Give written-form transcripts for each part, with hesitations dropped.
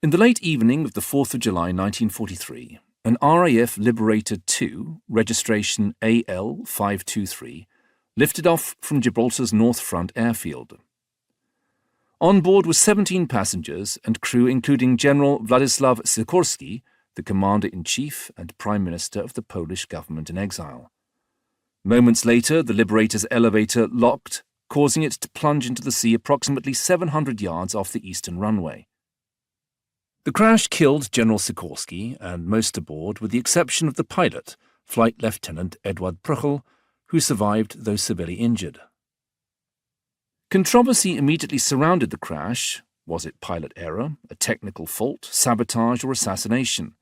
In the late evening of the 4th of July 1943, an RAF Liberator 2, registration AL523, lifted off from Gibraltar's North Front airfield. On board were 17 passengers and crew including General Wladyslaw Sikorski, the Commander-in-Chief and Prime Minister of the Polish government-in-exile. Moments later, the Liberator's elevator locked, causing it to plunge into the sea approximately 700 yards off the eastern runway. The crash killed General Sikorski and most aboard, with the exception of the pilot, Flight Lieutenant Edward Pruchel, who survived though severely injured. Controversy immediately surrounded the crash. Was it pilot error, a technical fault, sabotage, or assassination?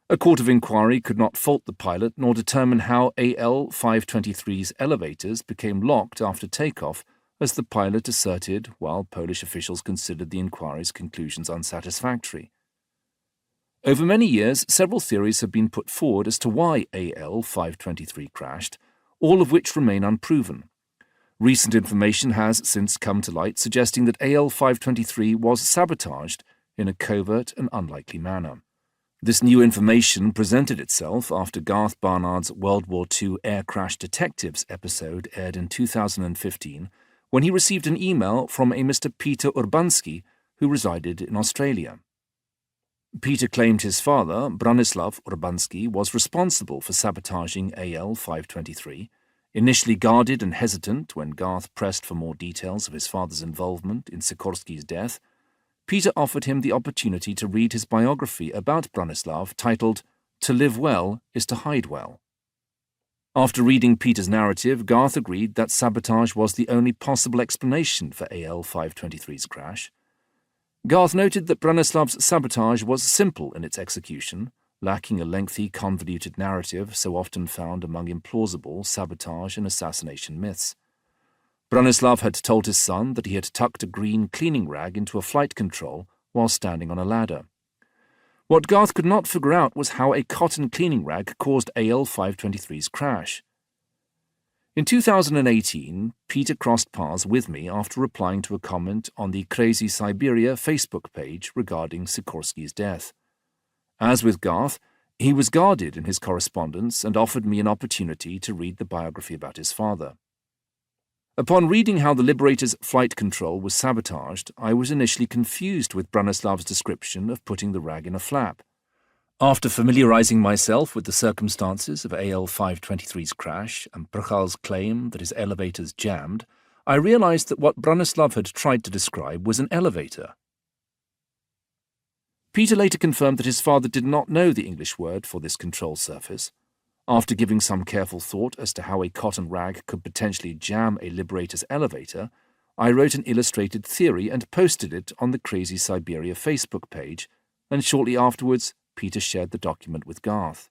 A court of inquiry could not fault the pilot nor determine how AL523's elevators became locked after takeoff, as the pilot asserted, while Polish officials considered the inquiry's conclusions unsatisfactory. Over many years, several theories have been put forward as to why AL523 crashed, all of which remain unproven. Recent information has since come to light suggesting that AL523 was sabotaged in a covert and unlikely manner. This new information presented itself after Garth Barnard's World War II Air Crash Detectives episode aired in 2015, when he received an email from a Mr. Peter Urbanski, who resided in Australia. Peter claimed his father, Bronislaw Urbanski, was responsible for sabotaging AL523. Initially guarded and hesitant when Garth pressed for more details of his father's involvement in Sikorski's death, Peter offered him the opportunity to read his biography about Bronislaw titled "To Live Well is to Hide Well." After reading Peter's narrative, Garth agreed that sabotage was the only possible explanation for AL523's crash. Garth noted that Bronislaw's sabotage was simple in its execution, lacking a lengthy, convoluted narrative so often found among implausible sabotage and assassination myths. Bronislaw had told his son that he had tucked a green cleaning rag into a flight control while standing on a ladder. What Garth could not figure out was how a cotton cleaning rag caused AL523's crash. In 2018, Peter crossed paths with me after replying to a comment on the Crazy Siberia Facebook page regarding Sikorski's death. As with Garth, he was guarded in his correspondence and offered me an opportunity to read the biography about his father. Upon reading how the Liberator's flight control was sabotaged, I was initially confused with Bronislaw's description of putting the rag in a flap. After familiarizing myself with the circumstances of AL523's crash and Pruchel's claim that his elevators jammed, I realized that what Bronislaw had tried to describe was an elevator. Peter later confirmed that his father did not know the English word for this control surface. After giving some careful thought as to how a cotton rag could potentially jam a Liberator's elevator, I wrote an illustrated theory and posted it on the Crazy Siberia Facebook page, and shortly afterwards, Peter shared the document with Garth.